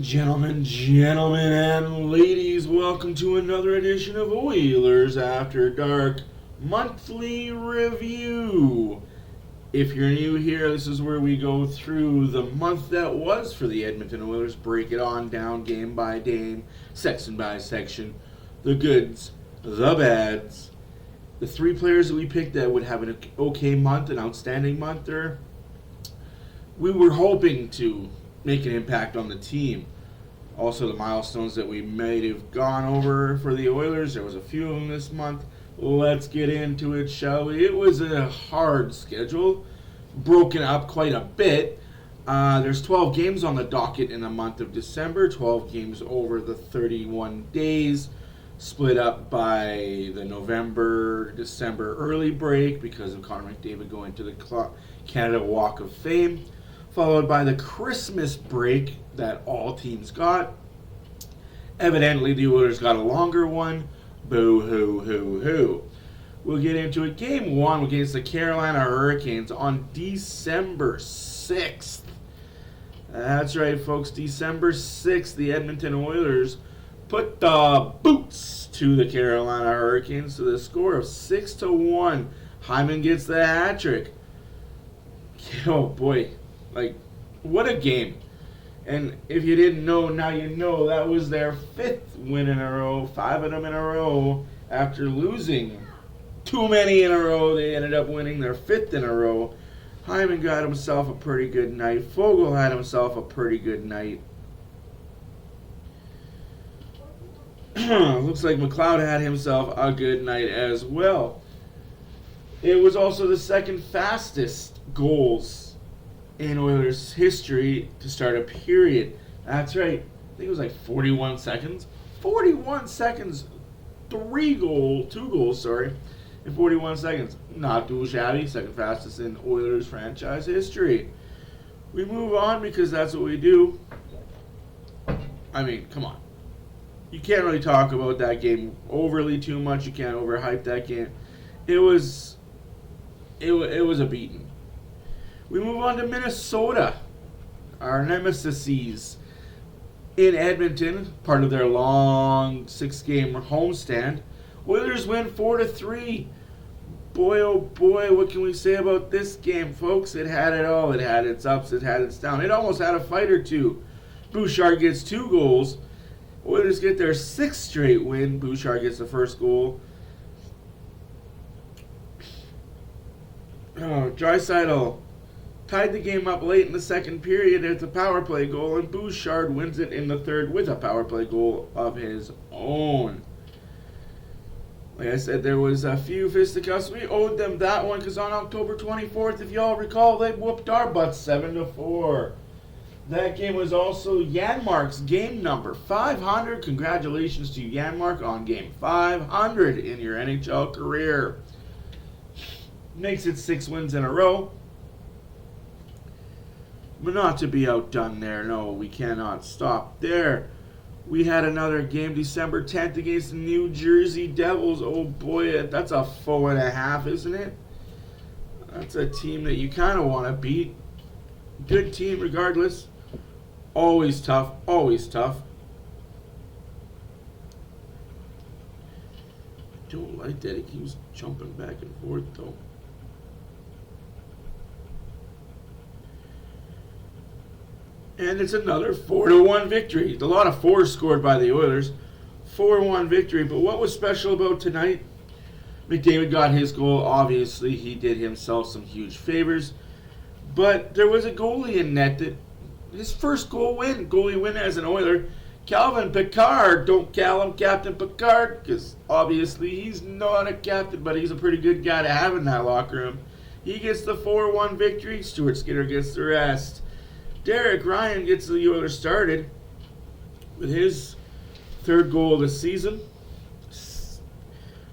Gentlemen, and ladies, welcome to another edition of Oilers After Dark Monthly Review. If you're new here, this is where we go through the month that was for the Edmonton Oilers, break it on down game by game, section by section, the goods, the bads, the three players that we picked that would have an okay month, an outstanding month, or we were hoping to make an impact on the team. Also, the milestones that we might have gone over for the Oilers. There was a few of them this month. Let's get into it, shall we? It was a hard schedule, broken up quite a bit. There's 12 games on the docket in the month of December, 12 games over the 31 days, split up by the November-December early break because of Connor McDavid going to the Canada Walk of Fame, followed by the Christmas break that all teams got. Evidently, the Oilers got a longer one. Boo-hoo-hoo-hoo. We'll get into it. Game 1 against the Carolina Hurricanes on December 6th. That's right, folks. December 6th, the Edmonton Oilers put the boots to the Carolina Hurricanes to the score of 6-1. Hyman gets the hat trick. Oh, boy. Like, what a game. And if you didn't know, now you know. That was their 5th win in a row, 5 of them in a row. After losing too many in a row, they ended up winning their 5th in a row. Hyman got himself a pretty good night. Fogle had himself a pretty good night. Looks like McLeod had himself a good night as well. It was also the second fastest goals in Oilers history to start a period. That's right. I think it was like 41 seconds. 41 seconds. 2 goals, in 41 seconds. Not too shabby. Second fastest in Oilers franchise history. We move on because that's what we do. I mean, come on. You can't really talk about that game overly too much. You can't overhype that game. It was a beating. We move on to Minnesota, our nemesis in Edmonton, part of their long 6-game homestand. Oilers win 4-3. Boy, oh boy, what can we say about this game, folks? It had it all. It had its ups, it had its downs. It almost had a fight or two. Bouchard gets 2 goals. Oilers get their 6th straight win. Bouchard gets the first goal. Draisaitl tied the game up late in the second period at the power play goal, and Bouchard wins it in the third with a power play goal of his own. Like I said, there was a few fisticuffs. We owed them that one because on October 24th, if y'all recall, they whooped our butts 7-4. That game was also Janmark's game number 500. Congratulations to Janmark on game 500 in your NHL career. Makes it 6 wins in a row. But not to be outdone there. No, we cannot stop there. We had another game December 10th against the New Jersey Devils. Oh boy, that's a 4.5, isn't it? That's a team that you kind of want to beat. Good team regardless. Always tough, always tough. I don't like that he keeps jumping back and forth though. And it's another 4-1 victory. A lot of 4s scored by the Oilers. 4-1 victory. But what was special about tonight? McDavid got his goal. Obviously, he did himself some huge favors. But there was a goalie in net that his first goalie win as an Oiler. Calvin Pickard. Don't call him Captain Pickard because obviously he's not a captain, but he's a pretty good guy to have in that locker room. He gets the 4-1 victory. Stuart Skinner gets the rest. Derek Ryan gets the Oilers started with his 3rd goal of the season.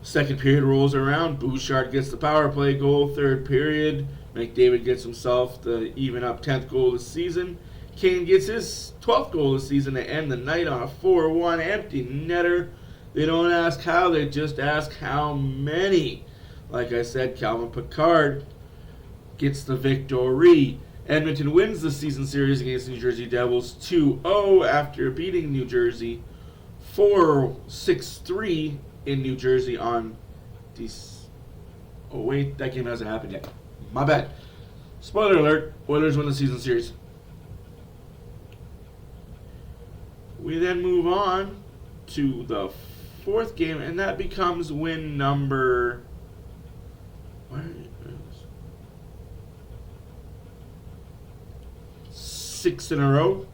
Second period rolls around. Bouchard gets the power play goal. 3rd period, McDavid gets himself the even up 10th goal of the season. Kane gets his 12th goal of the season to end the night on a 4-1 empty netter. They don't ask how, they just ask how many. Like I said, Calvin Pickard gets the victory. Edmonton wins the season series against New Jersey Devils 2-0 after beating New Jersey 4-6-3 in New Jersey on Oh wait, that game hasn't happened yet. My bad. Spoiler alert, Oilers win the season series. We then move on to the fourth game, and that becomes win number... 6 in a row.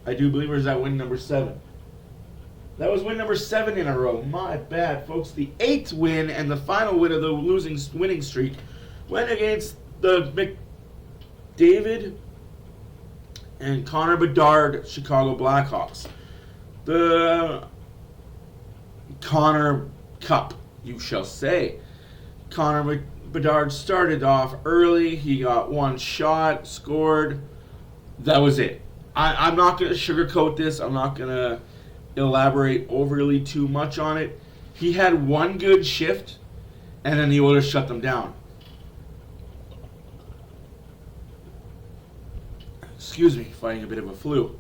I do believe, or is that win number 7? That was win number 7 in a row. My bad, folks. The 8th win and the final win of the winning streak went against the McDavid and Connor Bedard Chicago Blackhawks. The Connor Cup, you shall say. Connor Bedard started off early. He got one shot, scored. That was it. I'm not going to sugarcoat this. I'm not going to elaborate overly too much on it. He had one good shift, and then the Oilers shut them down. Excuse me, fighting a bit of a flu.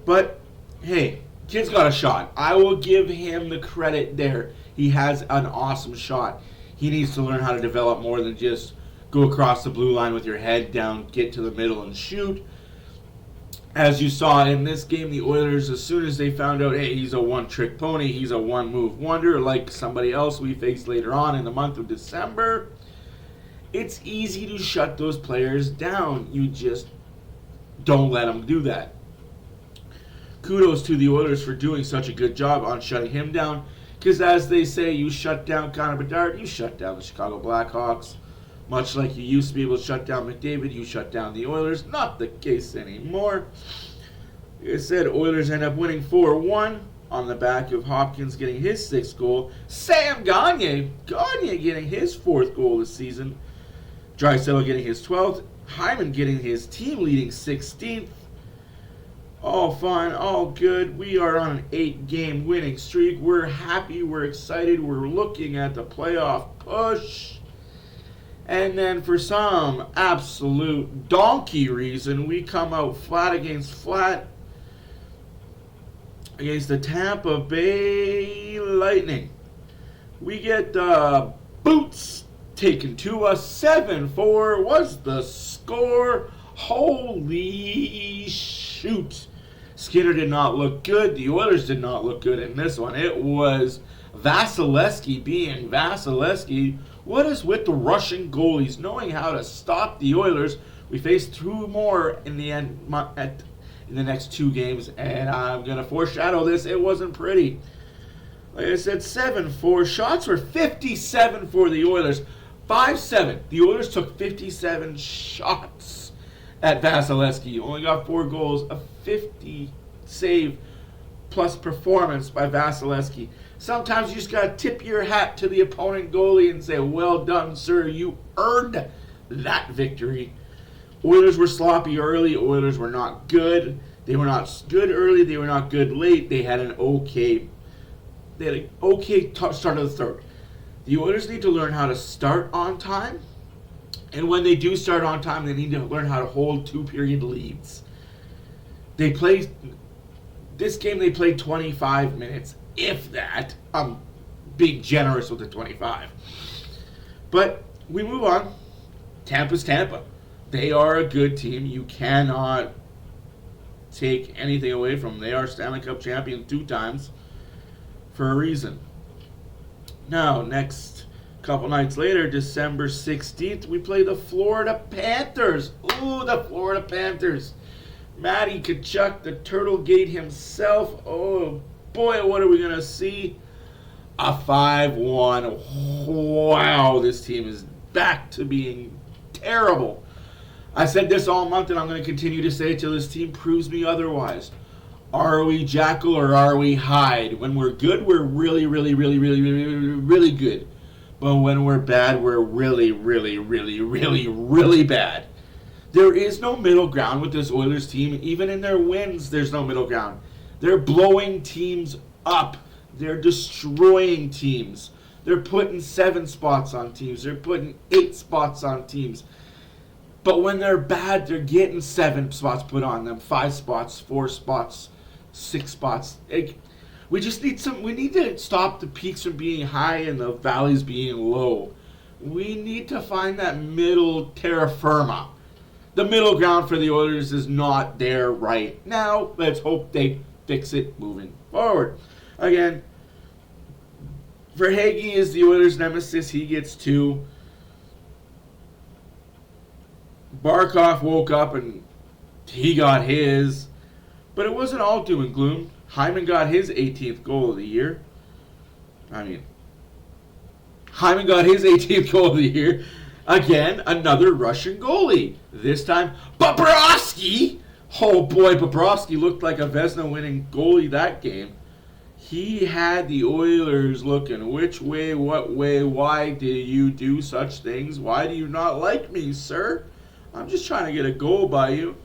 But, hey, kid's got a shot. I will give him the credit there. He has an awesome shot. He needs to learn how to develop more than just go across the blue line with your head down, get to the middle, and shoot. As you saw in this game, the Oilers, as soon as they found out, hey, he's a one-trick pony, he's a one-move wonder, like somebody else we faced later on in the month of December, it's easy to shut those players down. You just don't let them do that. Kudos to the Oilers for doing such a good job on shutting him down, because as they say, you shut down Connor Bedard, you shut down the Chicago Blackhawks. Much like you used to be able to shut down McDavid, you shut down the Oilers. Not the case anymore. Like I said, Oilers end up winning 4-1 on the back of Hopkins getting his 6th goal. Sam Gagner getting his 4th goal this season. Draisaitl getting his 12th. Hyman getting his team-leading 16th. All fine, all good. We are on an 8-game winning streak. We're happy, we're excited, we're looking at the playoff push. And then for some absolute donkey reason, we come out flat against the Tampa Bay Lightning. We get the boots taken to us. 7-4 was the score. Holy shoot. Skinner did not look good. The Oilers did not look good in this one. It was Vasilevsky being Vasilevsky. What is with the Russian goalies knowing how to stop the Oilers? We face 2 more in the end in the next 2 games, and I'm going to foreshadow this. It wasn't pretty. Like I said, 7-4. Shots were 57 for the Oilers. 5-7. The Oilers took 57 shots at Vasilevsky. Only got 4 goals, a 50 save plus performance by Vasilevsky. Sometimes you just got to tip your hat to the opponent goalie and say, well done, sir. You earned that victory. Oilers were sloppy early. Oilers were not good. They were not good early. They were not good late. They had an okay start of the third. The Oilers need to learn how to start on time. And when they do start on time, they need to learn how to hold 2-period leads. This game they played 25 minutes. If that. I'm being generous with the 25. But we move on. Tampa's Tampa. They are a good team. You cannot take anything away from them. They are Stanley Cup champions 2 times for a reason. Now, next couple nights later, December 16th, we play the Florida Panthers. Ooh, the Florida Panthers. Matty Tkachuk, the Turtle Gate himself. Oh, boy, what are we going to see? A 5-1. Wow, this team is back to being terrible. I said this all month, and I'm going to continue to say it till this team proves me otherwise. Are we Jackal or are we Hyde? When we're good, we're really, really, really, really, really, really good. But when we're bad, we're really, really, really, really, really bad. There is no middle ground with this Oilers team. Even in their wins, there's no middle ground. They're blowing teams up. They're destroying teams. They're putting 7 spots on teams. They're putting 8 spots on teams. But when they're bad, they're getting 7 spots put on them, 5 spots, 4 spots, 6 spots. We just need we need to stop the peaks from being high and the valleys being low. We need to find that middle terra firma. The middle ground for the Oilers is not there right now. Let's hope they fix it moving forward. Again, Verhaeghe is the Oilers' nemesis. He gets 2. Barkov woke up and he got his. But it wasn't all doom and gloom. Hyman got his 18th goal of the year. Hyman got his 18th goal of the year. Again, another Russian goalie. This time, Bobrovsky. Oh boy, Bobrovsky looked like a Vezina-winning goalie that game. He had the Oilers looking which way, what way, why do you do such things? Why do you not like me, sir? I'm just trying to get a goal by you.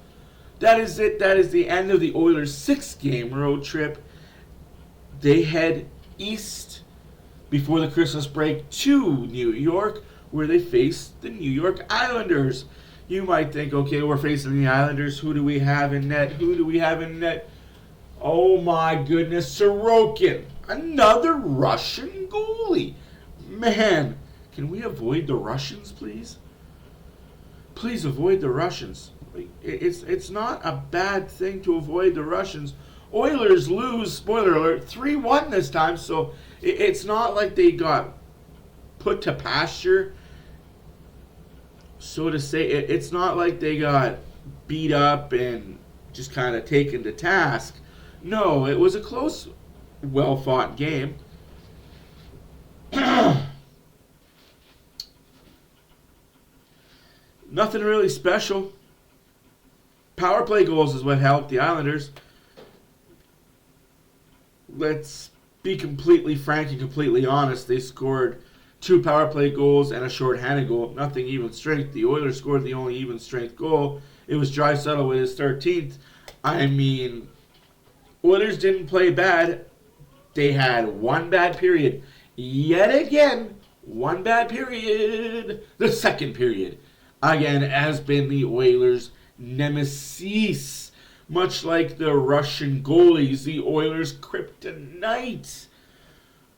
That is it. That is the end of the Oilers' 6-game road trip. They head east before the Christmas break to New York, where they face the New York Islanders. You might think, okay, we're facing the Islanders. Who do we have in net? Who do we have in net? Oh my goodness, Sorokin. Another Russian goalie. Man, can we avoid the Russians, please? Please avoid the Russians. It's not a bad thing to avoid the Russians. Oilers lose, spoiler alert, 3-1 this time, so it's not like they got put to pasture, so to say. It's not like they got beat up and just kind of taken to task. No, it was a close, well-fought game. Nothing really special. Power play goals is what helped the Islanders. Let's be completely frank and completely honest. They scored 2 power play goals and a shorthanded goal. Nothing even strength. The Oilers scored the only even strength goal. It was Draisaitl with his 13th. Oilers didn't play bad. They had one bad period. Yet again, one bad period. The second period, again, has been the Oilers' nemesis. Much like the Russian goalies, the Oilers' kryptonite.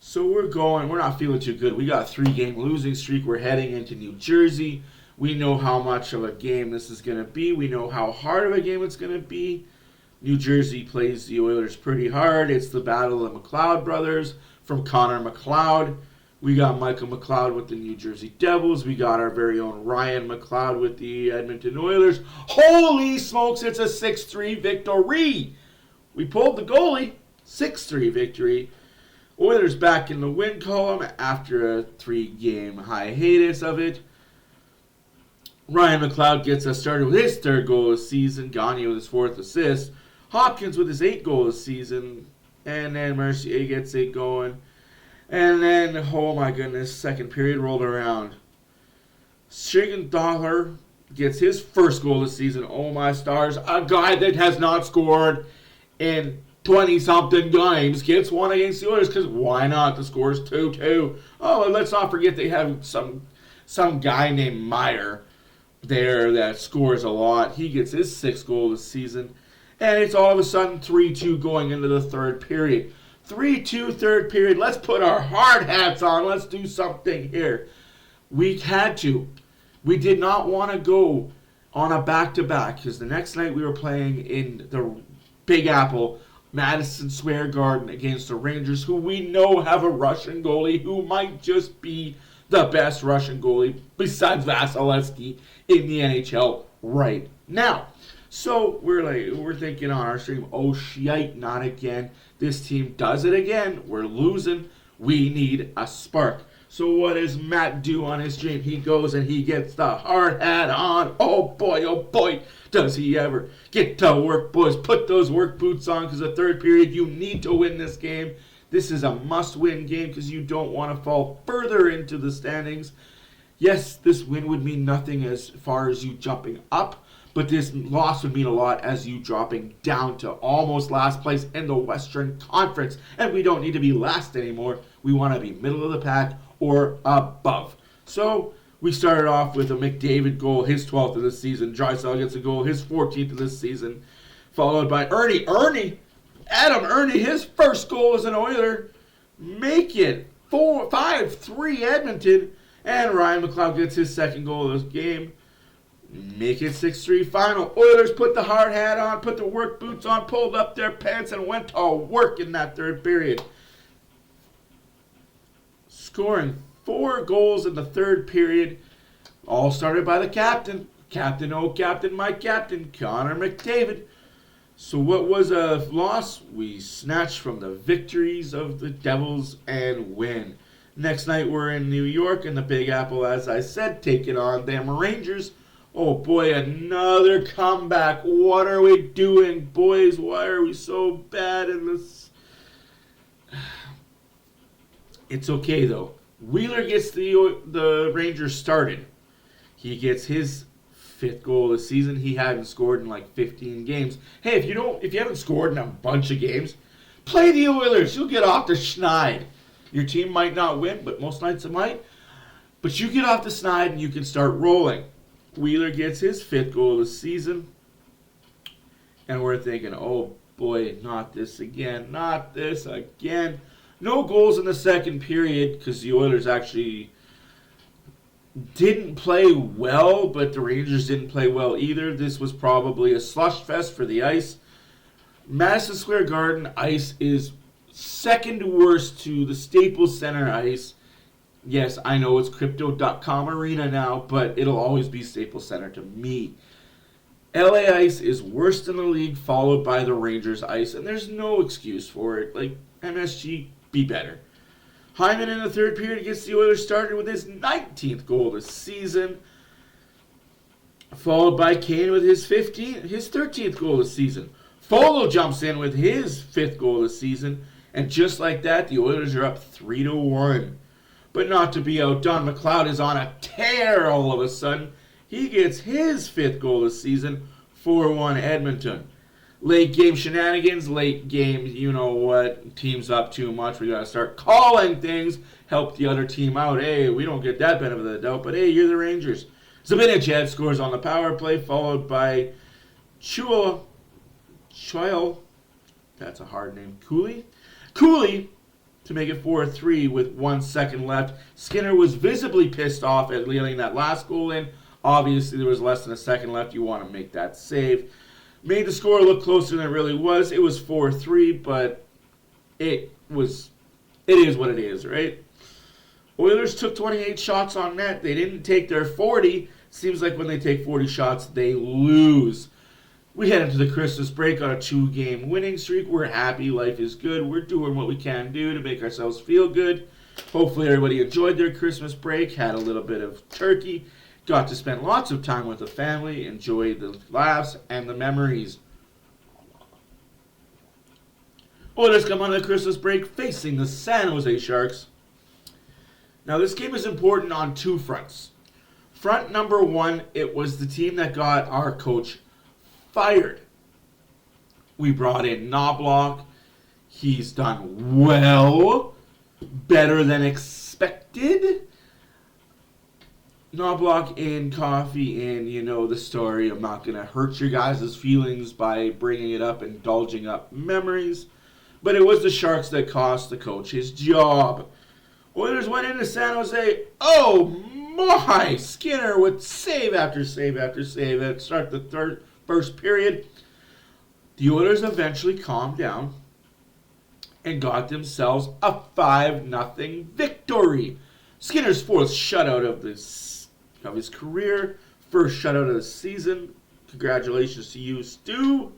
So we're not feeling too good. We got a 3-game losing streak. We're heading into New Jersey. We know how much of a game this is going to be. We know how hard of a game it's going to be. New Jersey plays the Oilers pretty hard. It's the battle of McLeod brothers from Connor McLeod. We got Michael McLeod with the New Jersey Devils. We got our very own Ryan McLeod with the Edmonton Oilers. Holy smokes, it's a 6-3 victory. We pulled the goalie. 6-3 victory. Oilers back in the win column after a 3-game hiatus of it. Ryan McLeod gets us started with his 3rd goal of the season. Gagne with his 4th assist. Hopkins with his 8th goal of the season. And then Mercier gets it going. And then, oh my goodness, second period rolled around. Siegenthaler gets his 1st goal of the season. Oh my stars. A guy that has not scored in 20-something games gets one against the Oilers, because why not? The score is 2-2. Oh, and let's not forget they have some guy named Meyer there that scores a lot. He gets his 6th goal of the season. And it's all of a sudden 3-2 going into the 3rd period. 3-2 3rd period. Let's put our hard hats on. Let's do something here. We had to. We did not want to go on a back-to-back, because the next night we were playing in the Big Apple, Madison Square Garden, against the Rangers, who we know have a Russian goalie who might just be the best Russian goalie besides Vasilevsky in the NHL right now. So we're thinking on our stream, oh shite, not again. This team does it again. We're losing. We need a spark. So what does Matt do on his stream? He goes and he gets the hard hat on. Oh boy, does he ever. Get to work, boys. Put those work boots on, because the 3rd period, you need to win this game. This is a must-win game, because you don't want to fall further into the standings. Yes, this win would mean nothing as far as you jumping up, but this loss would mean a lot as you dropping down to almost last place in the Western Conference. And we don't need to be last anymore. We want to be middle of the pack or above. So We started off with a McDavid goal, his 12th of the season. Draisaitl gets a goal, his 14th of the season. Followed by Adam Ernie, his first goal as an Oiler. Make it 5-3 Edmonton. And Ryan McLeod gets his second goal of the game. Make it 6-3 final. Oilers put the hard hat on, put the work boots on, pulled up their pants, and went to work in that third period. Scoring 4 goals in the third period. All started by the captain. Captain, my captain, Connor McDavid. So what was a loss? We snatched from the victories of the Devils and win. Next night we're in New York in the Big Apple, as I said, taking on them Rangers. Oh boy, another comeback. What are we doing, boys? Why are we so bad in this? It's okay though. Wheeler gets the Rangers started. He gets his 5th goal of the season. He hadn't scored in like 15 games. Hey, if you haven't scored in a bunch of games, play the Oilers. You'll get off the schneid. Your team might not win, but most nights it might. But you get off the schneid and you can start rolling. Wheeler gets his 5th goal of the season. And we're thinking, oh boy, not this again. Not this again. No goals in the second period because the Oilers actually didn't play well, but the Rangers didn't play well either. This was probably a slush fest for the ice. Madison Square Garden ice is second worst to the Staples Center ice. Yes, I know it's Crypto.com Arena now, but it'll always be Staples Center to me. LA ice is worst in the league, followed by the Rangers ice, and there's no excuse for it. Like, MSG, be better. Hyman in the third period gets the Oilers started with his 19th goal of the season, followed by Kane with his 13th goal of the season. Fogle jumps in with his 5th goal of the season, and just like that, the Oilers are up 3-1. But not to be outdone, McLeod is on a tear all of a sudden. He gets his 5th goal of the season, 4-1 Edmonton. Late game shenanigans, late game, you know what, team's up too much. We got to start calling things, help the other team out. Hey, we don't get that benefit of the doubt, but hey, you're the Rangers. Zibanejad scores on the power play, followed by Chuel, that's a hard name, Cooley to make it 4-3 with 1 second left. Skinner was visibly pissed off at letting that last goal in. Obviously, there was less than a second left. You want to make that save. Made the score look closer than it really was. It was 4-3, but it is what it is, right? Oilers took 28 shots on net. They didn't take their 40. Seems like when they take 40 shots, they lose. We head into the Christmas break on a 2-game winning streak. We're happy. Life is good. We're doing what we can do to make ourselves feel good. Hopefully everybody enjoyed their Christmas break, had a little bit of turkey, got to spend lots of time with the family, enjoy the laughs and the memories. Oilers come on the Christmas break facing the San Jose Sharks. Now this game is important on 2 fronts. Front number 1, it was the team that got our coach fired. We brought in Knobloch. He's done well, better than expected. Knobloch in coffee, and you know the story. I'm not going to hurt your guys' feelings by bringing it up and indulging up memories. But it was the Sharks that cost the coach his job. Oilers went into San Jose. Oh my! Skinner with save after save after save at start the first period. The Oilers eventually calmed down and got themselves a 5-0 victory. Skinner's 4th shutout of his career, first shutout of the season. Congratulations to you, Stu.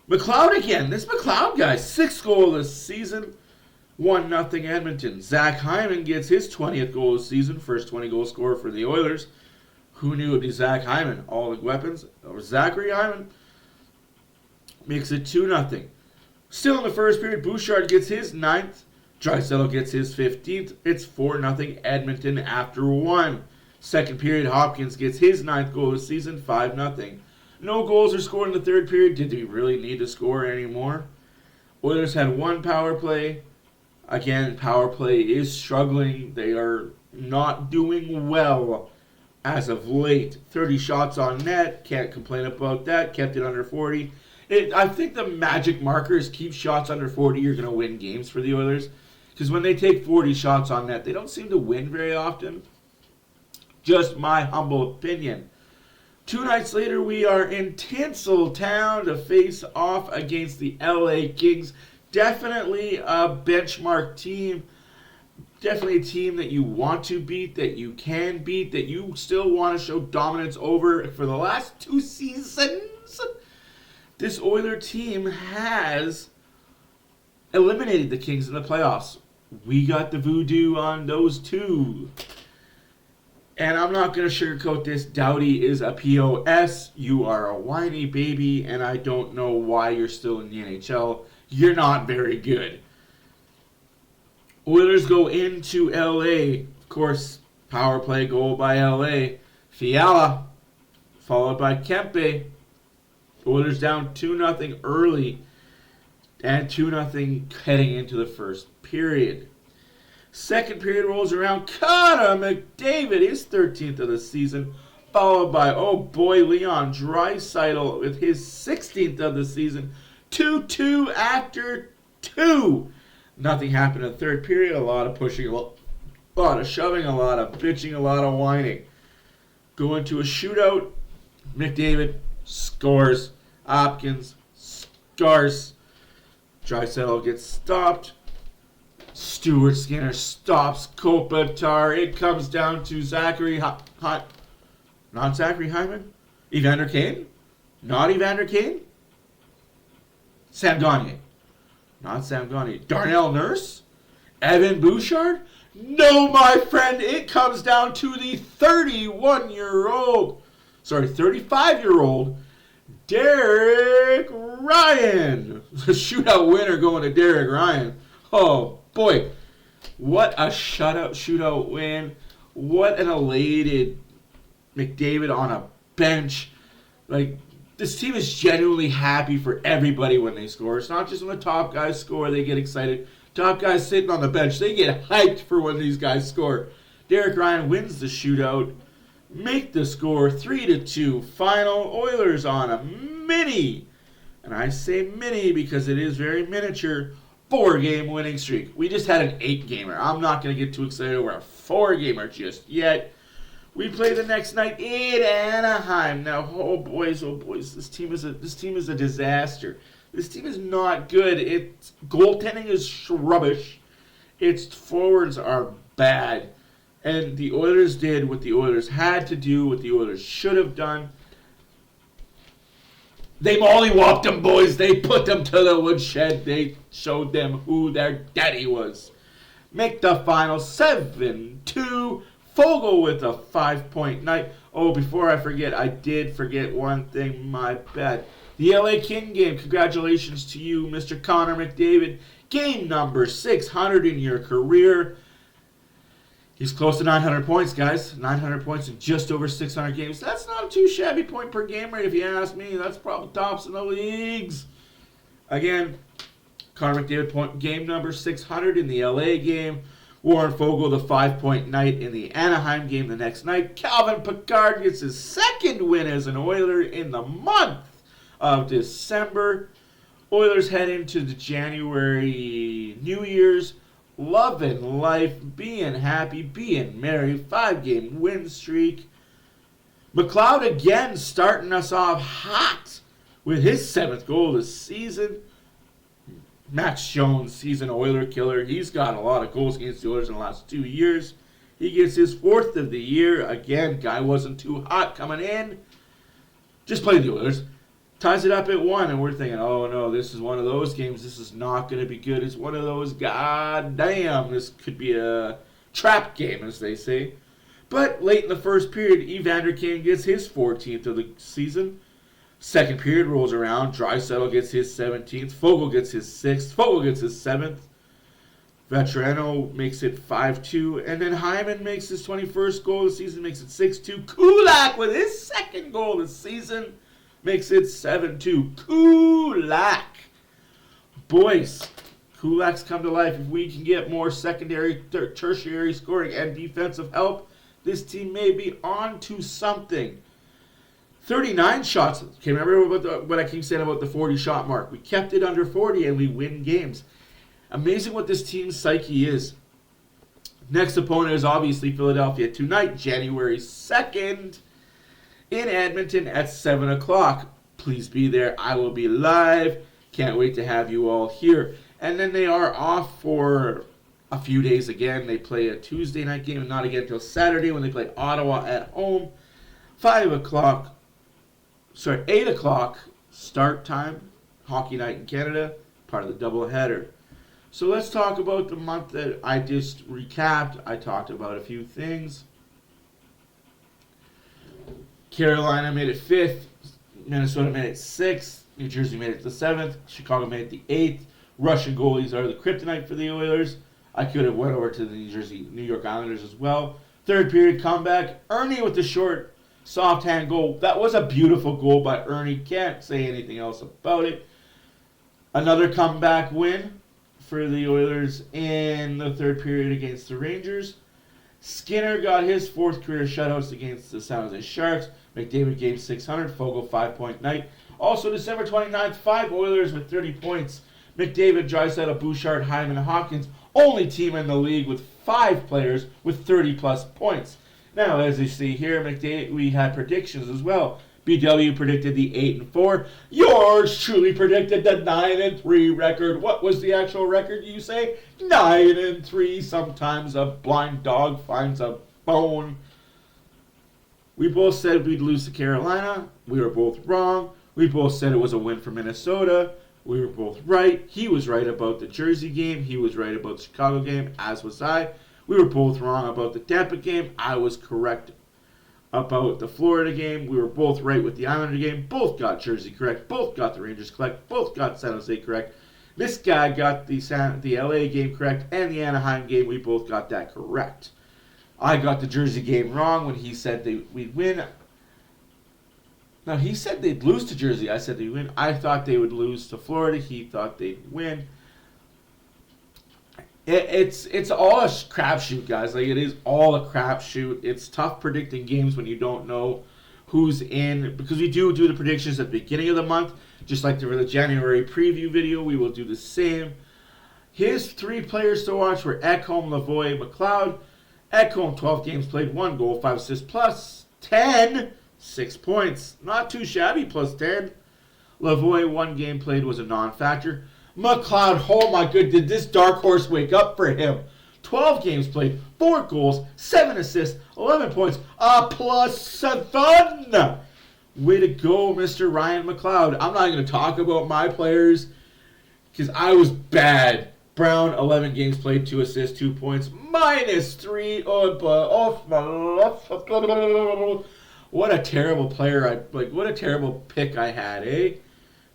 McLeod again. This McLeod guy, 6th goal of the season, 1-0 Edmonton. Zach Hyman gets his 20th goal of the season, first 20-goal scorer for the Oilers. Who knew it would be Zach Hyman? All the weapons. Or Zachary Hyman makes it 2-0. Still in the first period, Bouchard gets his 9th. Draisaitl gets his 15th. It's 4-0 Edmonton after 1. Second period, Hopkins gets his 9th goal of the season, 5-0. No goals are scored in the third period. Did they really need to score anymore? Oilers had 1 power play. Again, power play is struggling. They are not doing well as of late. 30 shots on net, can't complain about that. Kept it under 40. I think the magic marker is keep shots under 40. You're going to win games for the Oilers. Because when they take 40 shots on net, they don't seem to win very often. Just my humble opinion. 2 nights later, we are in Tinseltown to face off against the LA Kings. Definitely a benchmark team. Definitely a team that you want to beat, that you can beat, that you still want to show dominance over. For the last 2 seasons, this Oiler team has eliminated the Kings in the playoffs. We got the voodoo on those 2. And I'm not going to sugarcoat this. Doughty is a POS. You are a whiny baby, and I don't know why you're still in the NHL. You're not very good. Oilers go into LA. Of course, power play goal by LA. Fiala, followed by Kempe. Oilers down 2-0 early, and 2-0 heading into the first period. Second period rolls around. Connor McDavid, his 13th of the season, followed by, oh boy, Leon Draisaitl with his 16th of the season. 2-2 after 2. Nothing happened in the third period. A lot of pushing, a lot of shoving, a lot of bitching, a lot of whining. Go into a shootout. McDavid scores. Hopkins scores. Draisaitl gets stopped. Stuart Skinner stops Kopitar. It comes down to not Zachary Hyman? Evander Kane? Not Evander Kane? Sam Gagner. Not Sam Gagner. Darnell Nurse? Evan Bouchard? No, my friend. It comes down to the 35-year-old Derek Ryan. The shootout winner going to Derek Ryan. Oh, boy. What a shootout win. What an elated McDavid on a bench. Like, this team is genuinely happy for everybody when they score. It's not just when the top guys score, they get excited. Top guys sitting on the bench, they get hyped for when these guys score. Derek Ryan wins the shootout. Make the score 3-2. Final. Oilers on a mini. And I say mini because it is very miniature. 4-game winning streak. We just had an 8-gamer. I'm not going to get too excited over a 4-gamer just yet. We play the next night in Anaheim. Now, oh boys, this team is a disaster. This team is not good. Its goaltending is rubbish. Its forwards are bad. And the Oilers did what the Oilers had to do, what the Oilers should have done. They mollywopped them, boys. They put them to the woodshed. They showed them who their daddy was. Make the final 7-2. Fogle with a 5-point night. Oh, before I forget, I did forget one thing. My bad. The LA King game. Congratulations to you, Mr. Connor McDavid. Game number 600 in your career. He's close to 900 points, guys. 900 points in just over 600 games. That's not a too shabby point per game rate, if you ask me. That's probably tops in the leagues. Again, Connor McDavid point game number 600 in the LA game. Warren Fogle, the 5-point night in the Anaheim game the next night. Calvin Pickard gets his second win as an Oiler in the month of December. Oilers head into the January New Year's. Loving life, being happy, being merry. 5-game win streak. McLeod again starting us off hot with his 7th goal this season. Max Jones, he's an Oiler killer. He's got a lot of goals against the Oilers in the last 2 years. He gets his 4th of the year. Again, guy wasn't too hot coming in. Just played the Oilers. Ties it up at 1, and we're thinking, oh no, this is one of those games. This is not going to be good. It's one of those, goddamn, this could be a trap game, as they say. But late in the first period, Evander Kane gets his 14th of the season. Second period rolls around. Draisaitl gets his 17th. Fogle gets his 6th. Fogle gets his 7th. Veterano makes it 5-2. And then Hyman makes his 21st goal of the season, makes it 6-2. Kulak with his 2nd goal of the season makes it 7-2. Kulak. Boys, Kulak's come to life. If we can get more secondary, tertiary scoring and defensive help, this team may be on to something. 39 shots. Okay, remember what I keep saying about the 40-shot mark. We kept it under 40 and we win games. Amazing what this team's psyche is. Next opponent is obviously Philadelphia tonight, January 2nd, in Edmonton at 7 o'clock. Please be there. I will be live. Can't wait to have you all here. And then they are off for a few days again. They play a Tuesday night game and not again until Saturday when they play Ottawa at home. 8 o'clock start time. Hockey night in Canada, part of the doubleheader. So let's talk about the month that I just recapped. I talked about a few things. Carolina made it 5th. Minnesota made it 6th. New Jersey made it the 7th. Chicago made it the 8th. Russian goalies are the kryptonite for the Oilers. I could have went over to the New York Islanders as well. Third period comeback. Ernie with the short, soft hand goal. That was a beautiful goal by Ernie. Can't say anything else about it. Another comeback win for the Oilers in the third period against the Rangers. Skinner got his 4th career shutouts against the San Jose Sharks. McDavid gave 600. Fogle 5-point night. Also December 29th, 5 Oilers with 30 points. McDavid, Draisaitl, Bouchard, Hyman, Hawkins. Only team in the league with 5 players with 30-plus points. Now, as you see here, we had predictions as well. BW predicted the 8-4. Yours truly predicted the 9-3 record. What was the actual record, you say? 9-3. Sometimes a blind dog finds a bone. We both said we'd lose to Carolina. We were both wrong. We both said it was a win for Minnesota. We were both right. He was right about the Jersey game. He was right about the Chicago game, as was I. We were both wrong about the Tampa game. I was correct about the Florida game. We were both right with the Islander game. Both got Jersey correct. Both got the Rangers correct. Both got San Jose correct. This guy got the LA game correct and the Anaheim game. We both got that correct. I got the Jersey game wrong when he said we'd win. Now, he said they'd lose to Jersey. I said they'd win. I thought they would lose to Florida. He thought they'd win. It's all a crapshoot, guys. Like, it is all a crapshoot. It's tough predicting games when you don't know who's in, because we do the predictions at the beginning of the month, just like the January preview video. We will do the same. His 3 players to watch were Ekholm, Lavoie, McLeod. Ekholm, 12 games played, 1 goal, 5 assists, plus 10, 6 points. Not too shabby, plus 10. Lavoie, 1 game played, was a non-factor. McLeod, oh my good, did this dark horse wake up for him? 12 games played, 4 goals, 7 assists, 11 points, plus 7. Way to go, Mr. Ryan McLeod. I'm not going to talk about my players because I was bad. Brown, 11 games played, 2 assists, 2 points, -3. What a terrible player. What a terrible pick I had, eh?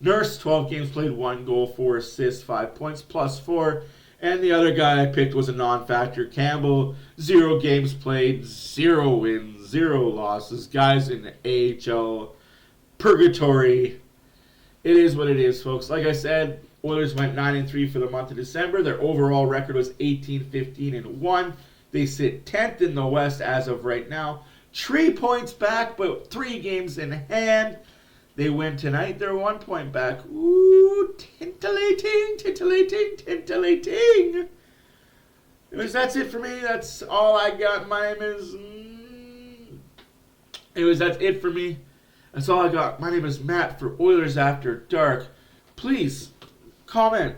Nurse, 12 games played, 1 goal, 4 assists, 5 points, plus 4. And the other guy I picked was a non-factor. Campbell, 0 games played, 0 wins, 0 losses. Guys in the AHL purgatory. It is what it is, folks. Like I said, Oilers went 9-3 for the month of December. Their overall record was 18-15-1. They sit 10th in the West as of right now. 3 points back, but 3 games in hand. They win tonight. They're 1 point back. Ooh, titillating, titillating, titillating. Anyways, that's it for me. That's all I got. My name is... Anyways, that's it for me. That's all I got. My name is Matt for Oilers After Dark. Please comment,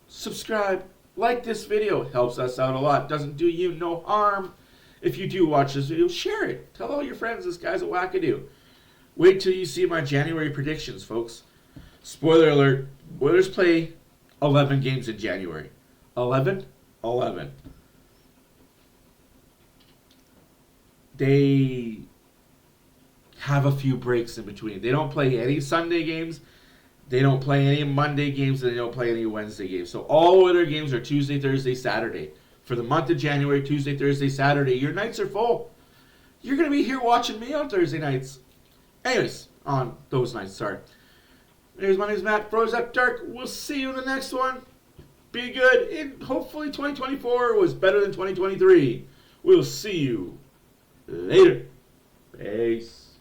subscribe, like this video. Helps us out a lot. Doesn't do you no harm. If you do watch this video, share it. Tell all your friends this guy's a wackadoo. Wait till you see my January predictions, folks. Spoiler alert, Oilers play 11 games in January. 11? 11. They have a few breaks in between. They don't play any Sunday games. They don't play any Monday games. And they don't play any Wednesday games. So all Oilers games are Tuesday, Thursday, Saturday. For the month of January, Tuesday, Thursday, Saturday, your nights are full. You're going to be here watching me on Thursday nights. Anyways, on those nights, sorry. Anyways, my name is Matt, Froze Up Dark. We'll see you in the next one. Be good. And hopefully 2024 was better than 2023. We'll see you later. Peace.